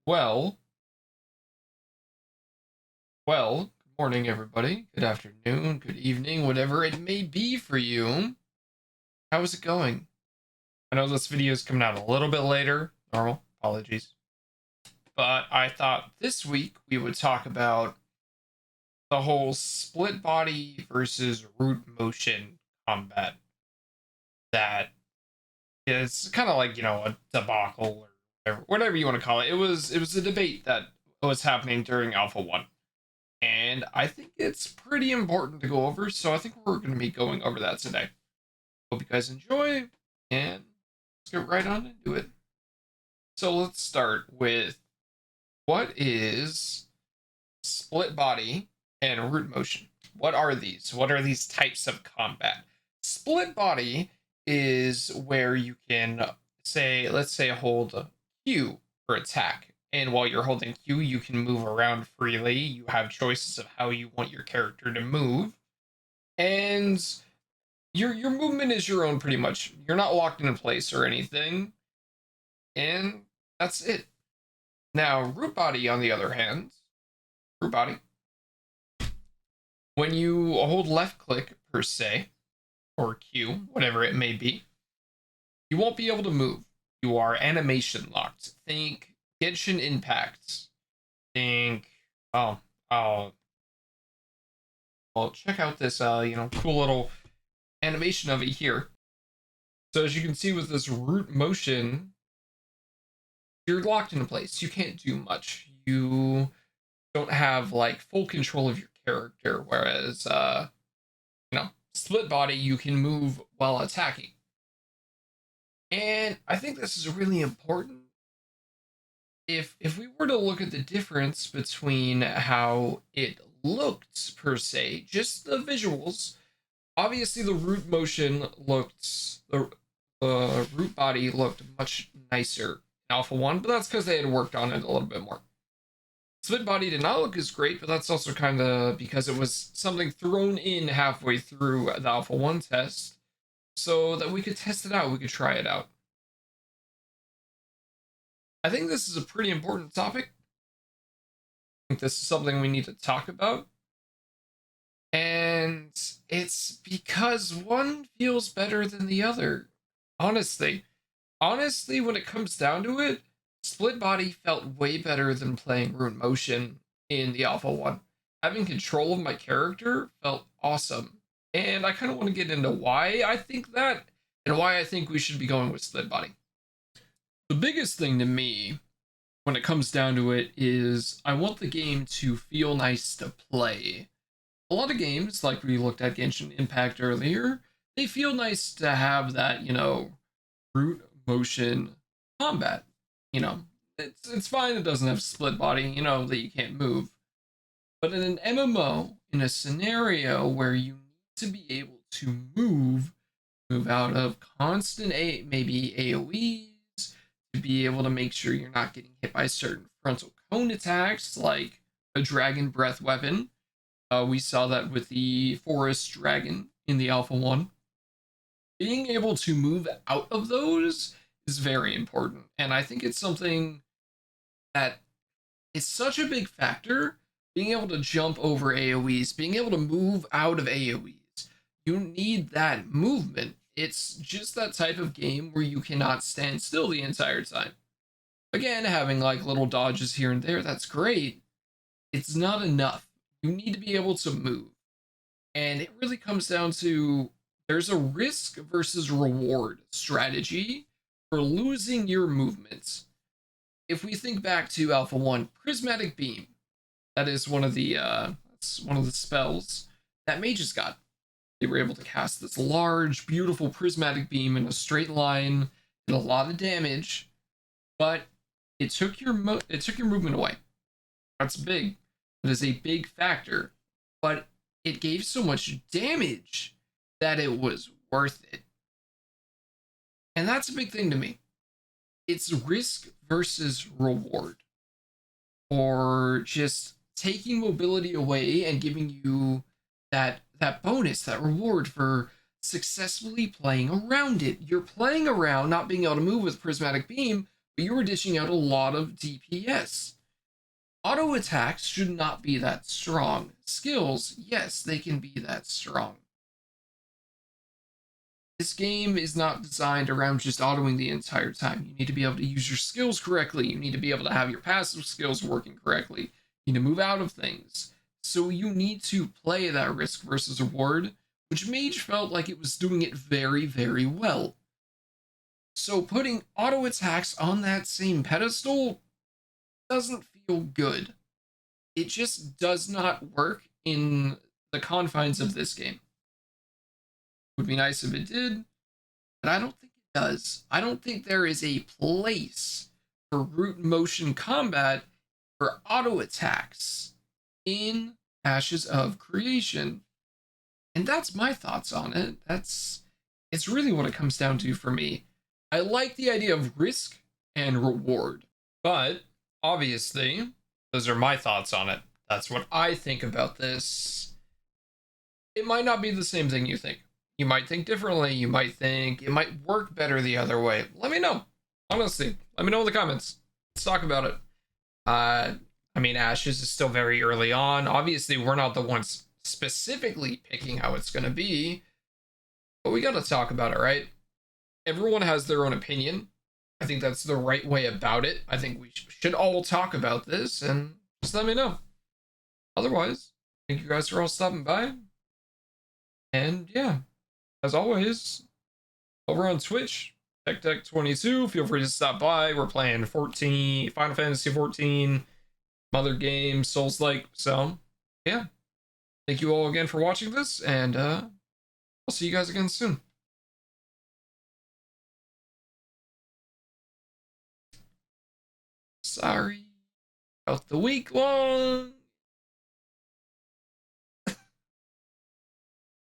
Well, good morning, everybody. Good afternoon, good evening, whatever it may be for you. How's it going? I know this video is coming out a little bit later. Normal, apologies. But I thought this week we would talk about the whole split body versus root motion combat. That is kind of like, a debacle or whatever you want to call it. It was a debate that was happening during Alpha 1. And I think it's pretty important to go over, so I think we're going to be going over that today. Hope you guys enjoy, and let's get right on into it. So let's start with what is split body and root motion? What are these? What are these types of combat? Split body is where you can let's say hold Q for attack, and while you're holding Q, you can move around freely. You have choices of how you want your character to move, and your movement is your own pretty much. You're not locked in place or anything, and that's it. Now, root body, on the other hand, root body, when you hold left click per se, or Q, whatever it may be, you won't be able to move. You are animation locked. Think Genshin Impact. Think, oh, oh, well, check out this, cool little animation of it here. So as you can see with this root motion, you're locked into place. You can't do much. You don't have like full control of your character, whereas split body, you can move while attacking. And I think this is really important. If we were to look at the difference between how it looked per se, just the visuals, obviously the root motion looked the root body looked much nicer in Alpha 1, but that's because they had worked on it a little bit more. Split body did not look as great, but that's also kind of because it was something thrown in halfway through the Alpha 1 test so that we could test it out, we could try it out. I think this is a pretty important topic. I think this is something we need to talk about. And it's because one feels better than the other. Honestly, when it comes down to it, split body felt way better than playing root motion in the Alpha 1. Having control of my character felt awesome. And I kind of want to get into why I think that and why I think we should be going with split body. The biggest thing to me when it comes down to it is I want the game to feel nice to play. A lot of games, like we looked at Genshin Impact earlier, they feel nice to have that, root motion combat. It's fine, it doesn't have split body, that you can't move. But in an MMO, in a scenario where you need to be able to move out of constant maybe AoEs, to be able to make sure you're not getting hit by certain frontal cone attacks, like a dragon breath weapon. We saw that with the forest dragon in the Alpha 1. Being able to move out of those is very important. And I think it's something that is such a big factor. Being able to jump over AoEs, being able to move out of AoEs. You need that movement. It's just that type of game where you cannot stand still the entire time. Again, having like little dodges here and there, that's great. It's not enough. You need to be able to move. And it really comes down to there's a risk versus reward strategy for losing your movements. If we think back to Alpha 1, Prismatic Beam, that is one of the spells that mages got. They were able to cast this large, beautiful prismatic beam in a straight line and a lot of damage, but it took your movement away. That's big. It is a big factor, but it gave so much damage that it was worth it. And that's a big thing to me. It's risk versus reward, or just taking mobility away and giving you that bonus, that reward for successfully playing around it. You're playing around not being able to move with prismatic beam, but you were dishing out a lot of DPS. Auto attacks should not be that strong. Skills, yes, they can be that strong. This game is not designed around just autoing the entire time. You need to be able to use your skills correctly. You need to be able to have your passive skills working correctly. You need to move out of things. So you need to play that risk versus reward, which Mage felt like it was doing it very, very well. So putting auto attacks on that same pedestal doesn't feel good. It just does not work in the confines of this game. It would be nice if it did, but I don't think it does. I don't think there is a place for root motion combat for auto attacks in Ashes of Creation. And that's my thoughts on it. It's really what it comes down to for me. I like the idea of risk and reward, but obviously, those are my thoughts on it. That's what I think about this. It might not be the same thing you think. You might think differently. You might think it might work better the other way. Let me know. Honestly, let me know in the comments. Let's talk about it. I mean, Ashes is still very early on. Obviously, we're not the ones specifically picking how it's going to be, but we got to talk about it, right? Everyone has their own opinion. I think that's the right way about it. I think we should all talk about this and just let me know. Otherwise, thank you guys for all stopping by. And yeah, as always, over on Twitch, TechTech22, feel free to stop by. We're playing Final Fantasy 14, other games, Souls-like. So, yeah. Thank you all again for watching this, and I'll see you guys again soon. Sorry about the week long.